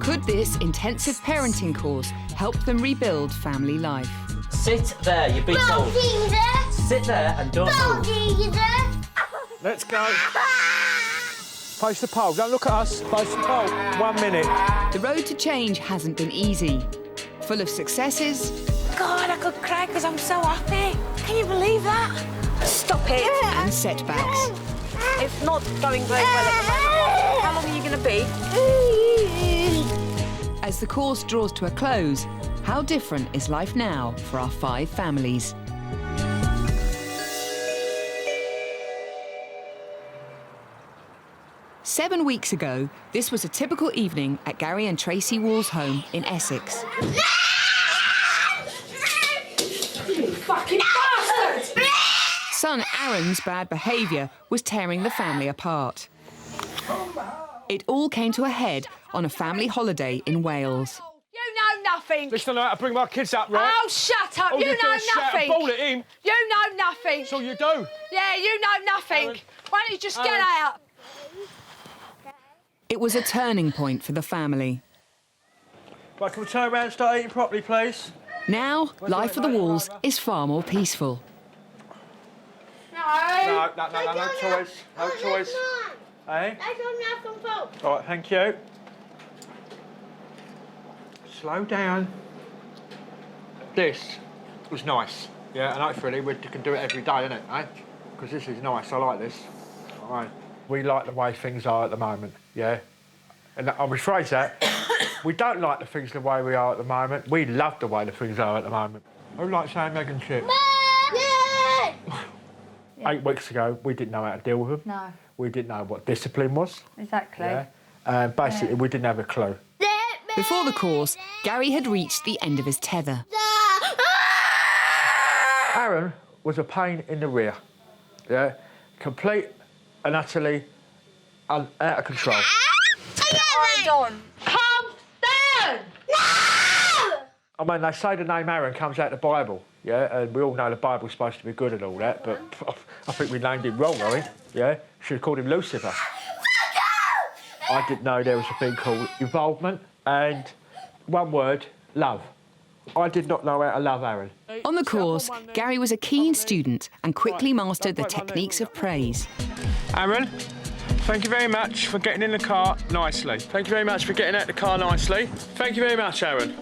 Could this intensive parenting course help them rebuild family life? Sit there, you've been told. Sit there and don't move. Let's go. Face the pole. Don't look at us. Face the pole. 1 minute. The road to change hasn't been easy. Full of successes. God, I could cry because I'm so happy. Can you believe that? Stop it. And setbacks. It's not going very well at the moment. How long are you going to be? As the course draws to a close, how different is life now for our 5 families? Seven weeks ago, this was a typical evening at Gary and Tracey Wall's home in Essex. You fucking bastard! Son Aaron's bad behaviour was tearing the family apart. It all came to a head on a family holiday in Wales. You know nothing. Just don't know how to bring my kids up, right? Oh, shut up. All You do know is shout nothing. and ball at him. You know nothing. That's all you do. Yeah, you know nothing. Aaron. Why don't you just get Aaron. out? It was a turning point for the family. Right, can we turn around and start eating properly, please? Now, life for the Walls is far more peaceful. No choice. No choice. Eh? All right, thank you. Slow down. This was nice. Yeah, and hopefully we can do it every day, innit, eh? Because this is nice, I like this. All right. We like the way things are at the moment, yeah? And I'll rephrase that. We don't like the things the way we are at the moment. We love the way the things are at the moment. Who likes saying egg and chip? 8 weeks ago, we didn't know how to deal with them. No. We didn't know what discipline was. Exactly. Yeah? And basically, we didn't have a clue. Before the course, Gary had reached the end of his tether. Aaron was a pain in the rear. Yeah? Complete and utterly out of control. Hold on. Calm down! I mean, they say the name Aaron comes out of the Bible, yeah? And we all know the Bible's supposed to be good and all that, but I think we named him wrong, I think, yeah? Should have called him Lucifer. I didn't know there was a thing called involvement and, one word, love. I did not know how to love Aaron. On the course, Gary was a keen student and quickly mastered the techniques of praise. Aaron, thank you very much for getting in the car nicely. Thank you very much for getting out the car nicely. Thank you very much, Aaron.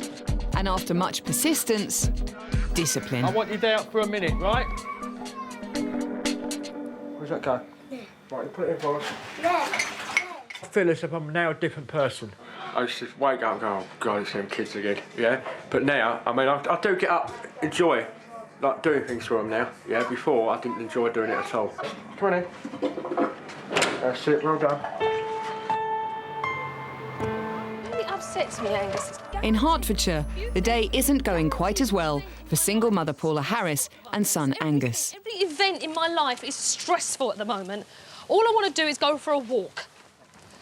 And after much persistence, discipline. I want you there for a minute, right? Where's that go? Yeah. Right, you put it in for us. Yeah. I feel as if I'm now a different person. I used to wake up and go, oh, God, it's them kids again, yeah? But now, I mean, I do get up, enjoy, like, doing things for them now, yeah? Before, I didn't enjoy doing it at all. Come on in. That's it, well done. Really upsets me, Angus. In Hertfordshire, the day isn't going quite as well for single mother Paula Harris and son Angus. Every event in my life is stressful at the moment. All I want to do is go for a walk.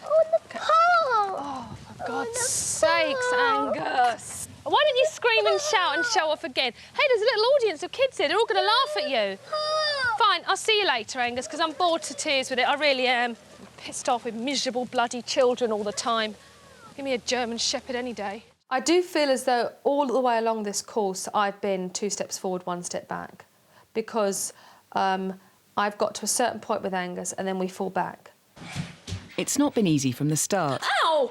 Oh, the pole! Oh, for God's sakes, Angus. Why don't you scream and shout and show off again? Hey, there's a little audience of kids here. They're all going to laugh at you. Fine, I'll see you later, Angus, because I'm bored to tears with it. I really am. I'm pissed off with miserable, bloody children all the time. Give me a German Shepherd any day. I do feel as though all the way along this course I've been 2 steps forward, 1 step back, because I've got to a certain point with Angus and then we fall back. It's not been easy from the start. Ow!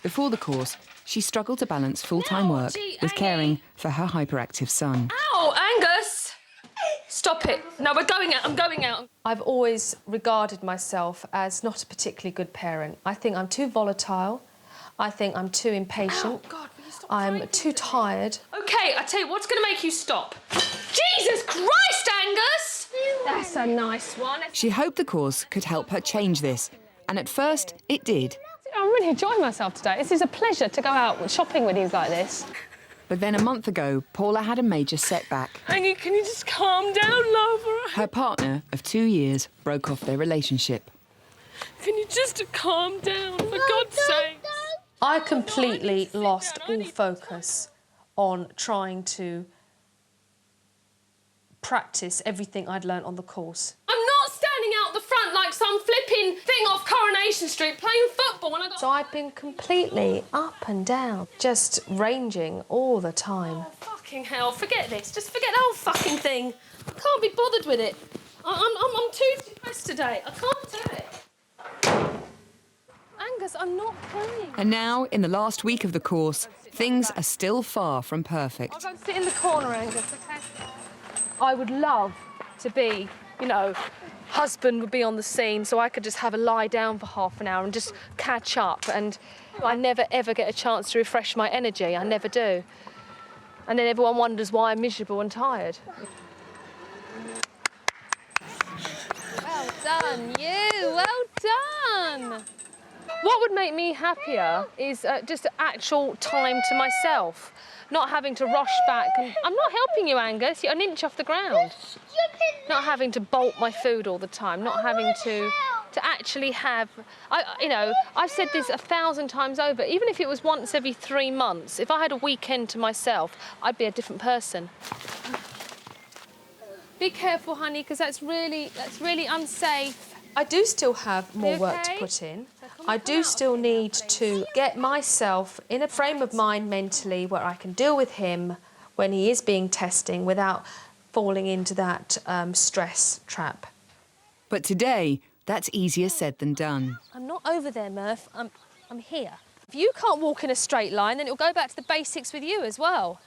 Before the course, she struggled to balance full-time work with caring for her hyperactive son. Ow, Angus! Stop it. No, we're going out. I'm going out. I've always regarded myself as not a particularly good parent. I think I'm too volatile. I think I'm too impatient. Oh, God, will you stop I'm too tired. OK, I tell you what's going to make you stop. Jesus Christ, Angus! That's a nice one. She hoped the course could help her change this, and at first it did. I'm really enjoying myself today. This is a pleasure to go out shopping with you like this. But then a month ago, Paula had a major setback. Angie, can you just calm down, love? Her partner of 2 years broke off their relationship. Can you just calm down, for God's sake? I completely lost all focus on trying to practice everything I'd learnt on the course. I'm not standing out the front like some some flipping thing off Coronation Street playing football when I got... So I've been completely up and down, just ranging all the time. Oh, fucking hell, forget this. Just forget the whole fucking thing. I can't be bothered with it. I'm too depressed today. I can't do it. Angus, I'm not playing. And now, in the last week of the course, things are still far from perfect. I'll go and sit in the corner, Angus, OK? I would love to be, you know, husband would be on the scene so I could just have a lie down for half an hour and just catch up. And I never, ever get a chance to refresh my energy. I never do. And then everyone wonders why I'm miserable and tired. Well done, you. Well done. What would make me happier is just actual time to myself, not having to rush back. And I'm not helping you, Angus. You're an inch off the ground. Not having to bolt my food all the time, not having to actually have... you know, I've said this 1,000 times over, even if it was once every 3 months, if I had a weekend to myself, I'd be a different person. Be careful, honey, because that's really unsafe. I do still have more work to put in. I do still need to get myself in a frame of mind mentally where I can deal with him when he is being testing without falling into that stress trap. But today, that's easier said than done. I'm not over there, Murph. I'm here. If you can't walk in a straight line, then it'll go back to the basics with you as well.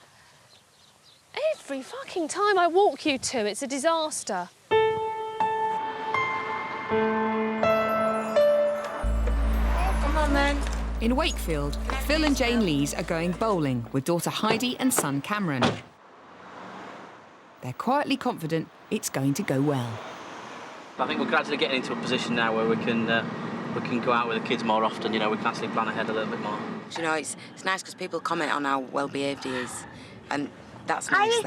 Every fucking time I walk you two, it's a disaster. Come on, then. In Wakefield, Phil and Jane Lees are going bowling with daughter Heidi and son Cameron. They're quietly confident it's going to go well. I think we're gradually getting into a position now where we can go out with the kids more often. You know, we can actually plan ahead a little bit more. You know, it's nice because people comment on how well behaved he is, and that's nice.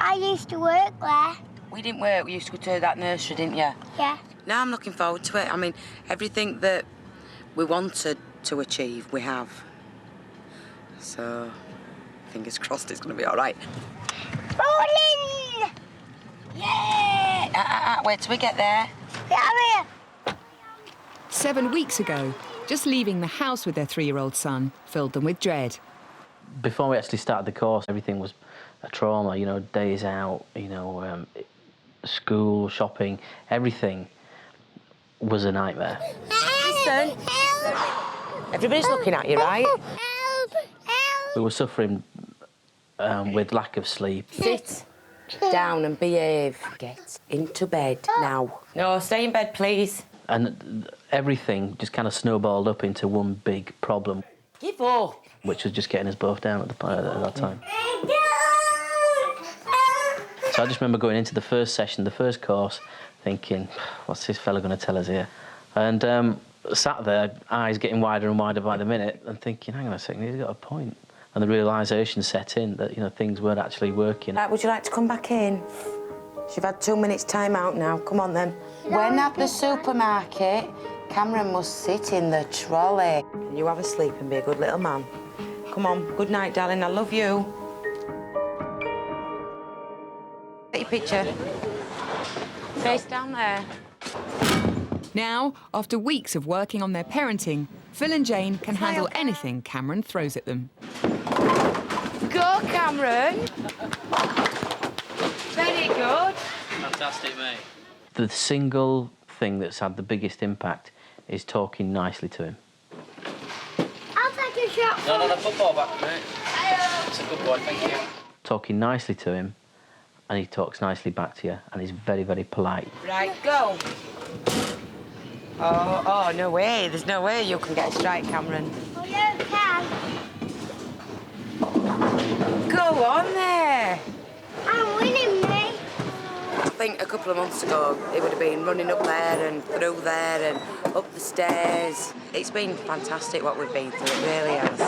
I used to work there. We didn't work. We used to go to that nursery, didn't you? Yeah. Now I'm looking forward to it. I mean, everything that we wanted to achieve, we have. So, fingers crossed it's going to be all right. Rolling! Yeah! Wait till we get there. Come here. 7 weeks ago, just leaving the house with their 3-year-old son filled them with dread. Before we actually started the course, everything was a trauma, you know, days out, you know, school, shopping, everything was a nightmare. Listen. Everybody's looking at you, right? Help! We were suffering with lack of sleep. Sit down and behave. Get into bed now. No, stay in bed, please. And everything just kind of snowballed up into one big problem. Give up. Which was just getting us both down at that time. So I just remember going into the first session, the first course, thinking, what's this fella going to tell us here? And sat there, eyes getting wider and wider by the minute, and thinking, hang on a second, he's got a point. And the realisation set in that, you know, things weren't actually working. Would you like to come back in? You've had 2 minutes time out now. Come on, then. When at the supermarket, Cameron must sit in the trolley. You have a sleep and be a good little man. Come on. Good night, darling. I love you. Get your picture. Face down there. Now, after weeks of working on their parenting, Phil and Jane can handle anything Cameron throws at them. Go, Cameron. Very good. Fantastic, mate. The single thing that's had the biggest impact is talking nicely to him. I'll take a shot. No, football back, mate. It's a good boy, thank you. Talking nicely to him, and he talks nicely back to you, and he's very, very polite. Right, go. Oh, no way. There's no way you can get a strike, Cameron. Oh, you can. Go on there. I'm winning, mate. I think a couple of months ago, it would have been running up there and through there and up the stairs. It's been fantastic what we've been through, it really has.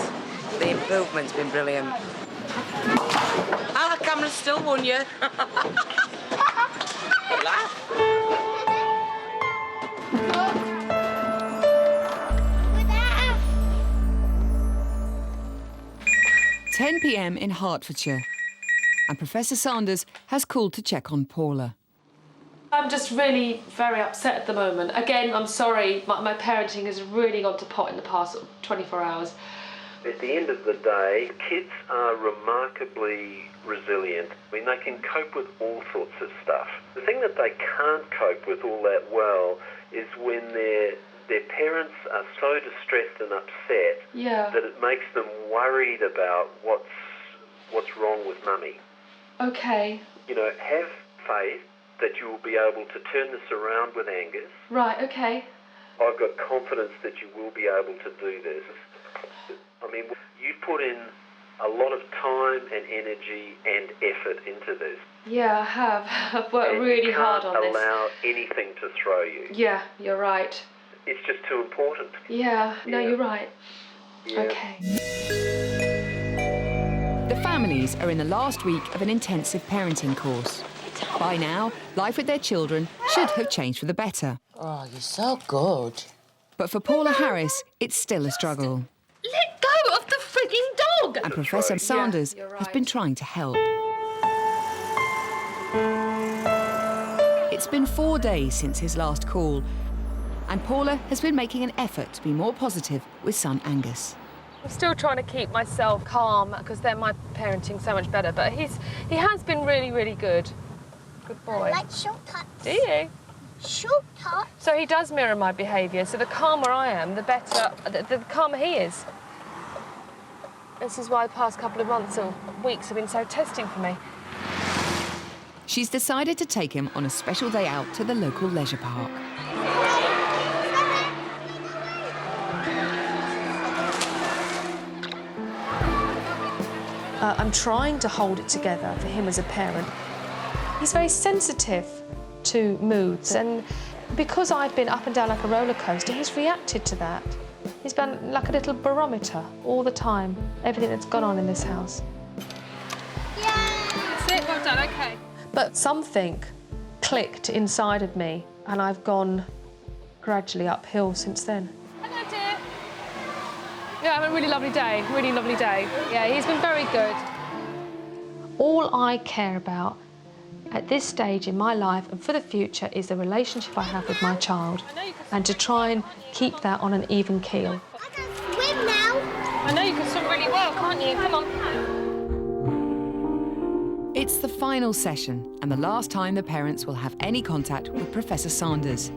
The improvement's been brilliant. Ah, Cameron still won you. Laugh. 10 p.m. in Hertfordshire, and Professor Sanders has called to check on Paula. I'm just really very upset at the moment. Again, I'm sorry, my parenting has really gone to pot in the past 24 hours. At the end of the day, kids are remarkably resilient. I mean, they can cope with all sorts of stuff. The thing that they can't cope with all that well is when their parents are so distressed and upset that it makes them worried about what's wrong with mummy. Okay. You know, have faith that you will be able to turn this around with Angus. Right, okay. I've got confidence that you will be able to do this. I mean, you put in a lot of time and energy and effort into this. Yeah, I have. I've worked really hard on this. You can't allow anything to throw you. Yeah, you're right. It's just too important. Yeah, no, you're right. Yeah. Okay. The families are in the last week of an intensive parenting course. By now, life with their children should have changed for the better. Oh, you're so good. But for Paula Harris, it's still a struggle. Let go of the frigging dog! And Professor Sanders has been trying to help. It's been 4 days since his last call, and Paula has been making an effort to be more positive with son Angus. I'm still trying to keep myself calm because then my parenting's so much better, but he has been really, really good. Good boy. I like shortcuts. Do you? Shortcuts? So he does mirror my behaviour, so the calmer I am, the better, the calmer he is. This is why the past couple of months or weeks have been so testing for me. She's decided to take him on a special day out to the local leisure park. I'm trying to hold it together for him as a parent. He's very sensitive to moods, and because I've been up and down like a roller coaster, he's reacted to that. He's been like a little barometer all the time, everything that's gone on in this house. That's it, well done, OK. But something clicked inside of me, and I've gone gradually uphill since then. Hello, dear. Yeah, I'm having a really lovely day, really lovely day. Yeah, he's been very good. All I care about at this stage in my life and for the future is the relationship I have with my child, and to try and keep that on an even keel. I can swim now. I know you can swim really well, can't you? Come on. It's the final session and the last time the parents will have any contact with Professor Sanders.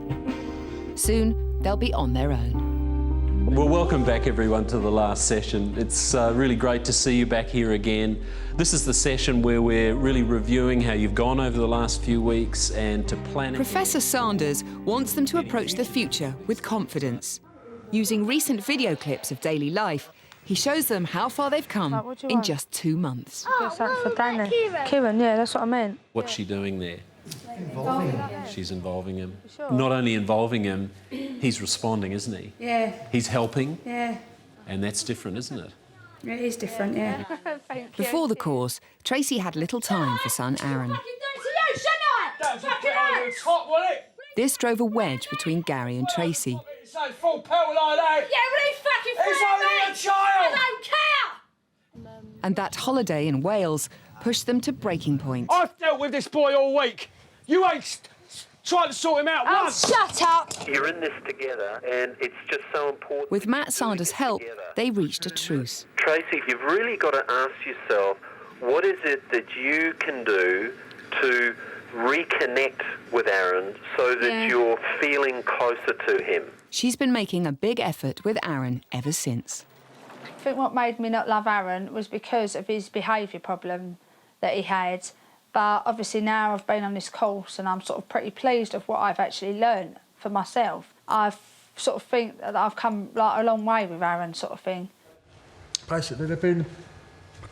Soon, they'll be on their own. Well, welcome back everyone to the last session. It's really great to see you back here again. This is the session where we're really reviewing how you've gone over the last few weeks and to planning. Professor Sanders wants them to approach the future with confidence. Using recent video clips of daily life, he shows them how far they've come in just 2 months. Kieran, yeah, that's what I meant. What's she doing there? She's involving him. Not only involving him, he's responding, isn't he? Yeah. He's helping. Yeah. And that's different, isn't it? It is different, yeah. Before the course, Tracey had little time for son Aaron. This drove a wedge between Gary and Tracey. It's so full pelt like that. Yeah, well, he's fucking It's only a child. I don't care. And that holiday in Wales pushed them to breaking point. I've dealt with this boy all week. You ain't trying to sort him out once. Shut up. You're in this together, and it's just so important. With Matt Sanders' help, they reached a truce. Tracey, you've really got to ask yourself, what is it that you can do to reconnect with Aaron so that you're feeling closer to him? She's been making a big effort with Aaron ever since. I think what made me not love Aaron was because of his behaviour problem that he had. But obviously now I've been on this course and I'm sort of pretty pleased with what I've actually learned for myself. I sort of think that I've come like a long way with Aaron, sort of thing. Basically, they've been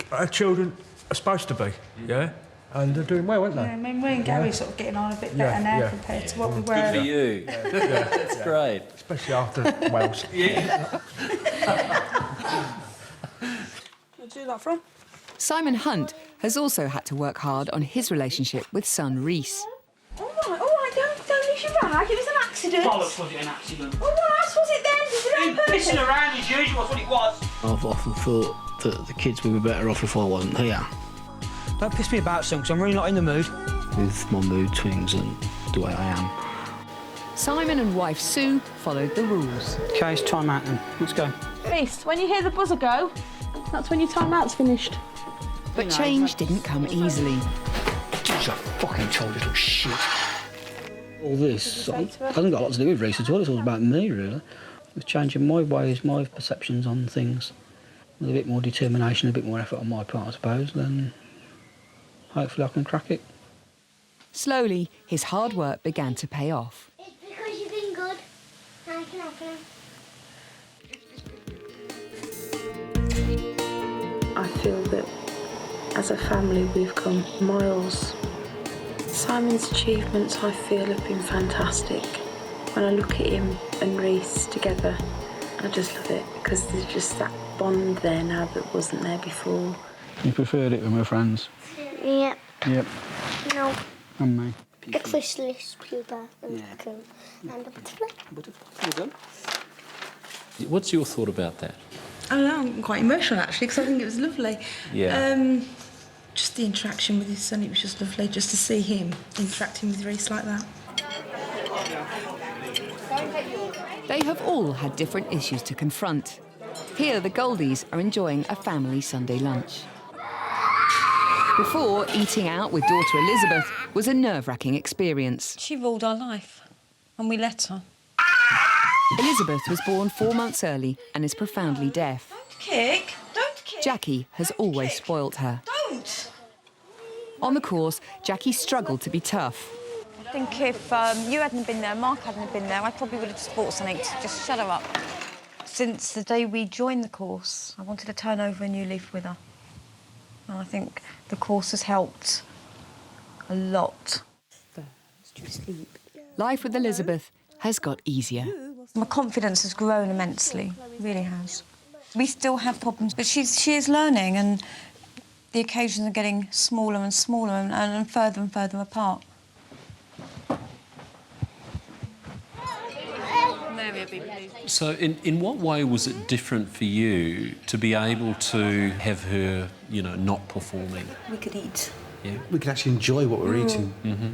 how children are supposed to be, yeah? And they're doing well, aren't they? Yeah, I mean, we and Gary sort of getting on a bit better now compared to what we were. Good for you. That's great. Especially after Wales. Where'd you do that from? Simon Hunt has also had to work hard on his relationship with son Reese. All right, don't lose your rag. It was an accident. Bollocks, was it an accident? Well, what else was it then? Was it on purpose? Pissing around as usual, that's what it was. I've often thought that the kids would be better off if I wasn't here. Don't piss me about, son, because I'm really not in the mood. With my mood swings and the way I am. Simon and wife Sue followed the rules. OK, it's time out then. Let's go. Reese, when you hear the buzzer go, that's when your time out's finished. But change didn't come easily. Just a fucking told little shit. All this hasn't got a lot to do with Reese at all. It's all about me, really. It's changing my ways, my perceptions on things. With a bit more determination, a bit more effort on my part, I suppose, then hopefully I can crack it. Slowly, his hard work began to pay off. It's because you've been good. I can have him. I feel that as a family we've come miles. Simon's achievements, I feel, have been fantastic. When I look at him and Reese together, I just love it because there's just that bond there now that wasn't there before. You preferred it when we were friends? Yep. Yep. No. And me. The chrysalis, pupa, and cocoon, and a butterfly. Butterfly. What's your thought about that? I don't know, I'm quite emotional actually because I think it was lovely. Yeah. Just the interaction with his son, it was just lovely just to see him interacting with Reese like that. They have all had different issues to confront. Here, the Goldies are enjoying a family Sunday lunch. Before, eating out with daughter Elizabeth was a nerve-wracking experience. She ruled our life, and we let her. Elizabeth was born 4 months early and is profoundly deaf. Don't kick! Jackie has always spoilt her. Don't! On the course, Jackie struggled to be tough. I think if you hadn't been there, Mark hadn't been there, I probably would have just bought something to just shut her up. Since the day we joined the course, I wanted to turn over a new leaf with her. And I think the course has helped a lot. Life with Elizabeth has got easier. My confidence has grown immensely, it really has. We still have problems, but she is learning, and the occasions are getting smaller and smaller and further apart. So in what way was it different for you to be able to have her, you know, not performing? We could eat. Yeah. We could actually enjoy what we're eating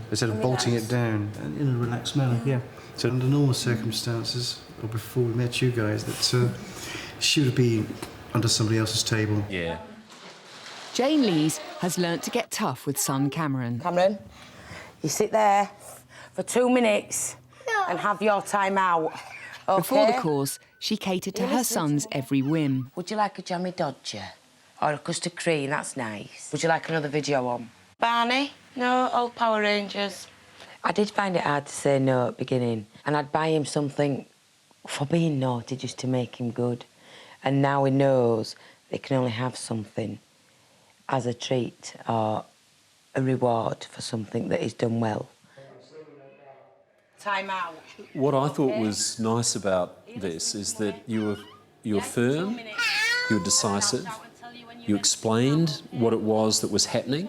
instead of bolting it down in a relaxed manner. Yeah. So under normal circumstances, or before we met you guys, that she would be under somebody else's table. Yeah. Jane Lees has learnt to get tough with son Cameron. Cameron, you sit there for 2 minutes and have your time out. Okay? Before the course, she catered to her son's every whim. Would you like a jammy dodger? Or a custard cream, that's nice. Would you like another video on? Barney? No, old Power Rangers. I did find it hard to say no at the beginning, and I'd buy him something for being naughty just to make him good. And now he knows they can only have something as a treat or a reward for something that he's done well. Time out. What I thought was nice about this is that you were firm, you were decisive, you explained what it was that was happening,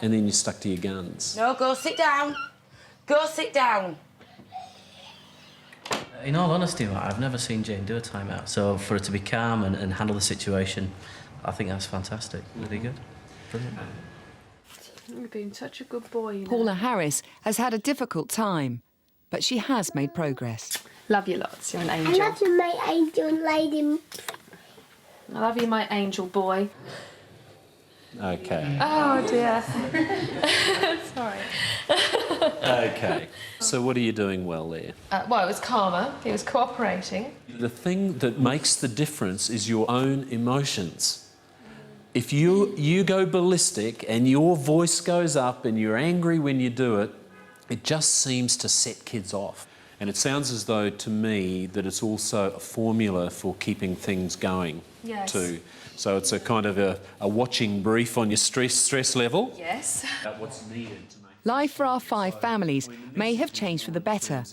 and then you stuck to your guns. No, go sit down. Go sit down. In all honesty, I've never seen Jane do a timeout, so for her to be calm and handle the situation, I think that's fantastic. Really good. Brilliant. You've been such a good boy. You know. Paula Harris has had a difficult time, but she has made progress. Love you lots, you're an angel. I love you, my angel lady. I love you, my angel boy. Okay. Oh, dear. Sorry. Okay. So what are you doing well there? Well, it was calmer. He was cooperating. The thing that makes the difference is your own emotions. If you go ballistic and your voice goes up and you're angry when you do it, it just seems to set kids off. And it sounds as though, to me, that it's also a formula for keeping things going too. So it's a kind of a watching brief on your stress level. Yes. About what's needed to make Life for our 5 families may have changed for the better,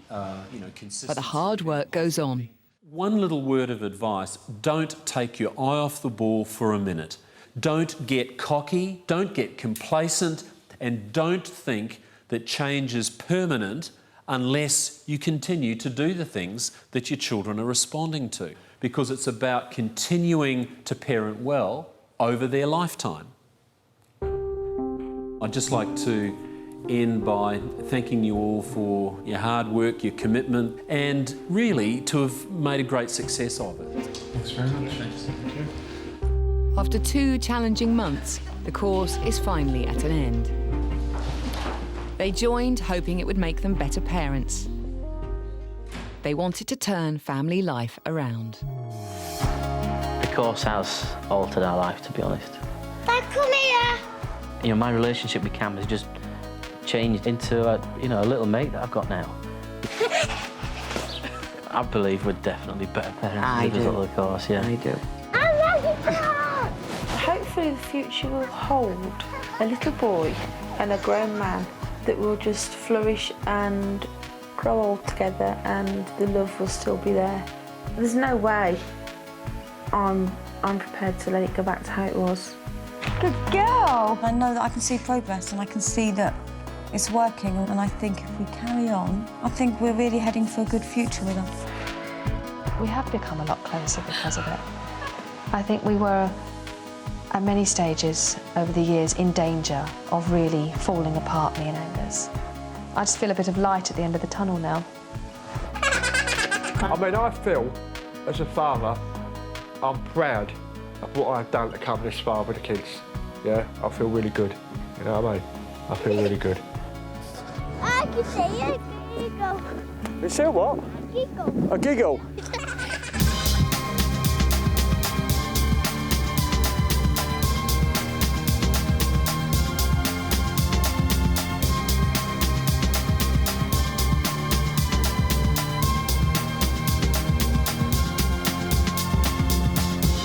but the hard work goes on. One little word of advice, don't take your eye off the ball for a minute. Don't get cocky, don't get complacent, and don't think that change is permanent unless you continue to do the things that your children are responding to, because it's about continuing to parent well over their lifetime. I'd just like to end by thanking you all for your hard work, your commitment, and really to have made a great success of it. Thanks very much. Thank you. After 2 challenging months, the course is finally at an end. They joined hoping it would make them better parents. They wanted to turn family life around. The course has altered our life, to be honest. Dad, come here. You know, my relationship with Cam has just changed into a little mate that I've got now. I believe we're definitely better parents because of the course, yeah. I do. Hopefully the future will hold a little boy and a grown man that will just flourish and grow old together, and the love will still be there. There's no way I'm prepared to let it go back to how it was. Good girl! I know that I can see progress and I can see that it's working, and I think if we carry on, I think we're really heading for a good future with her. We have become a lot closer because of it. I think we were, at many stages over the years, in danger of really falling apart, me and Angus. I just feel a bit of light at the end of the tunnel now. I mean, I feel, as a father, I'm proud of what I've done to come this far with the kids. Yeah, I feel really good. You know what I mean? I feel really good. I can see a giggle. You see what? A giggle. A giggle?